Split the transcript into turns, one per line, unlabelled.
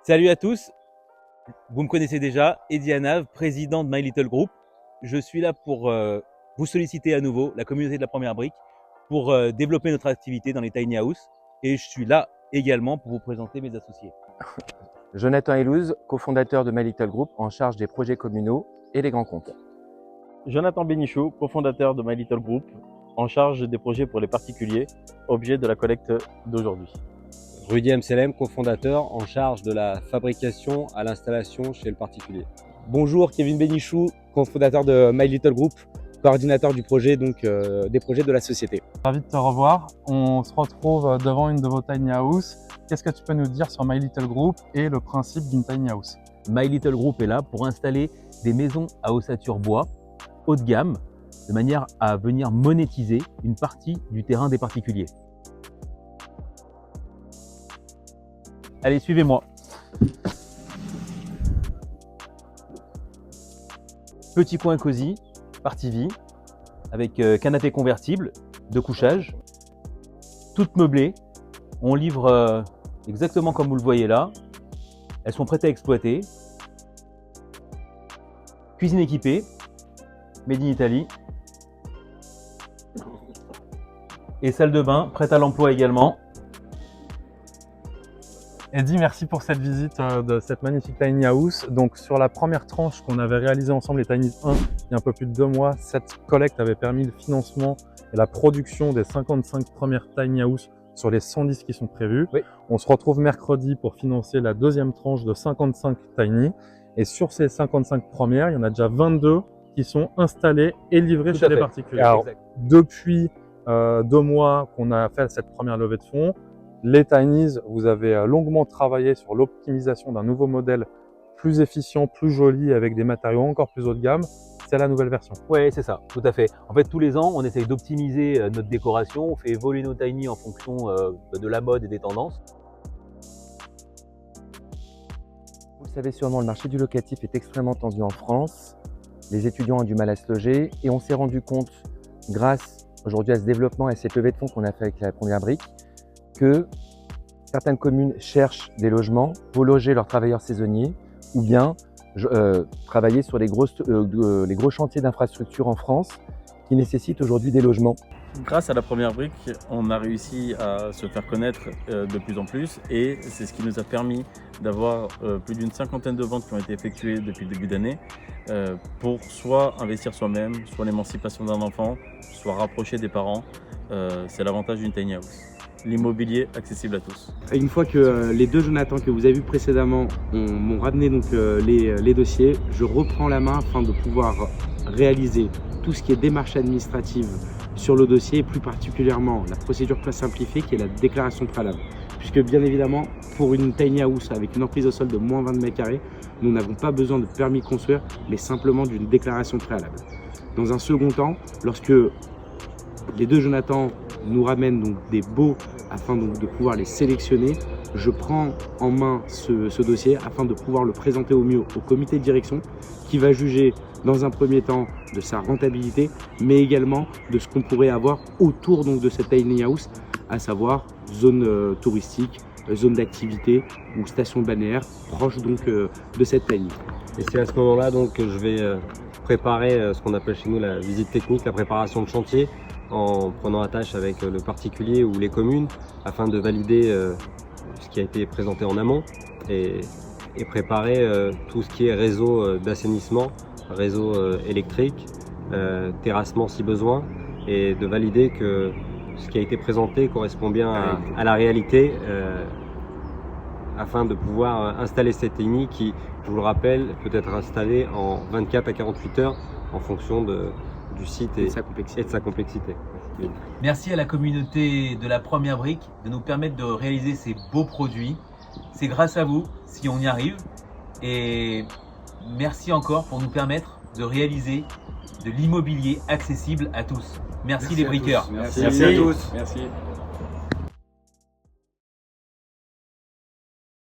Salut à tous, vous me connaissez déjà, Eddie Hanav, président de My Little Group. Je suis là pour vous solliciter à nouveau, la communauté de la première brique, pour développer notre activité dans les tiny house. Et je suis là également pour vous présenter mes associés.
Jonathan Elouz, cofondateur de My Little Group, en charge des projets communaux et des grands comptes.
Jonathan Bénichou, cofondateur de My Little Group, en charge des projets pour les particuliers, objet de la collecte d'aujourd'hui.
Rudy Mselem, cofondateur, en charge de la fabrication à l'installation chez le particulier.
Bonjour, Kevin Bénichou, cofondateur de My Little Group, coordinateur du projet, des projets de la société.
Ravi de te revoir. On se retrouve devant une de vos tiny house. Qu'est-ce que tu peux nous dire sur My Little Group et le principe d'une tiny house?
My Little Group est là pour installer des maisons à ossature bois haut de gamme, de manière à venir monétiser une partie du terrain des particuliers. Allez, suivez-moi. Petit coin cosy, partie vie, avec canapé convertible, de couchage, toutes meublées. On livre exactement comme vous le voyez là. Elles sont prêtes à exploiter. Cuisine équipée, made in Italy. Et salle de bain, prête à l'emploi également.
Eddie, merci pour cette visite de cette magnifique tiny house. Donc sur la première tranche qu'on avait réalisée ensemble, les Tiny 1, il y a un peu plus de 2 mois, cette collecte avait permis le financement et la production des 55 premières tiny house sur les 110 qui sont prévues.
Oui.
On se retrouve mercredi pour financer la deuxième tranche de 55 tiny. Et sur ces 55 premières, il y en a déjà 22 qui sont installées et livrées chez les particuliers. Alors, depuis 2 mois qu'on a fait cette première levée de fonds, les Tinies, vous avez longuement travaillé sur l'optimisation d'un nouveau modèle plus efficient, plus joli, avec des matériaux encore plus haut de gamme. C'est la nouvelle version.
Oui, c'est ça, tout à fait. En fait, tous les ans, on essaye d'optimiser notre décoration, on fait évoluer nos tiny en fonction de la mode et des tendances.
Vous le savez sûrement, le marché du locatif est extrêmement tendu en France. Les étudiants ont du mal à se loger et on s'est rendu compte, grâce aujourd'hui à ce développement et à cette levée de fonds qu'on a fait avec la première brique, que certaines communes cherchent des logements pour loger leurs travailleurs saisonniers ou bien travailler sur les gros chantiers d'infrastructures en France qui nécessitent aujourd'hui des logements.
Grâce à la première brique, on a réussi à se faire connaître de plus en plus et c'est ce qui nous a permis d'avoir plus d'une cinquantaine de ventes qui ont été effectuées depuis le début d'année pour soit investir soi-même, soit l'émancipation d'un enfant, soit rapprocher des parents. C'est l'avantage d'une tiny house. L'immobilier accessible à tous.
Une fois que les deux Jonathan que vous avez vus précédemment m'ont ramené les dossiers, je reprends la main afin de pouvoir réaliser tout ce qui est démarche administrative sur le dossier, et plus particulièrement la procédure simplifiée qui est la déclaration préalable. Puisque bien évidemment, pour une tiny house avec une emprise au sol de moins 20 mètres carrés, nous n'avons pas besoin de permis de construire, mais simplement d'une déclaration préalable. Dans un second temps, lorsque les deux Jonathan nous ramènent donc des baux afin donc de pouvoir les sélectionner, je prends en main ce dossier afin de pouvoir le présenter au mieux au comité de direction qui va juger dans un premier temps de sa rentabilité, mais également de ce qu'on pourrait avoir autour donc de cette tiny house, à savoir zone touristique, zone d'activité ou station balnéaire proche donc de cette tiny.
Et c'est à ce moment-là donc que je vais préparer ce qu'on appelle chez nous la visite technique, la préparation de chantier, en prenant attache avec le particulier ou les communes afin de valider ce qui a été présenté en amont et préparer tout ce qui est réseau d'assainissement, réseau électrique, terrassement si besoin, et de valider que ce qui a été présenté correspond bien à la réalité afin de pouvoir installer cette tiny qui, je vous le rappelle, peut être installée en 24 à 48 heures en fonction du site et de sa complexité.
Merci à la communauté de la première brique de nous permettre de réaliser ces beaux produits. C'est grâce à vous si on y arrive. Et merci encore pour nous permettre de réaliser de l'immobilier accessible à tous. Merci les briqueurs.
Merci à tous.
Merci.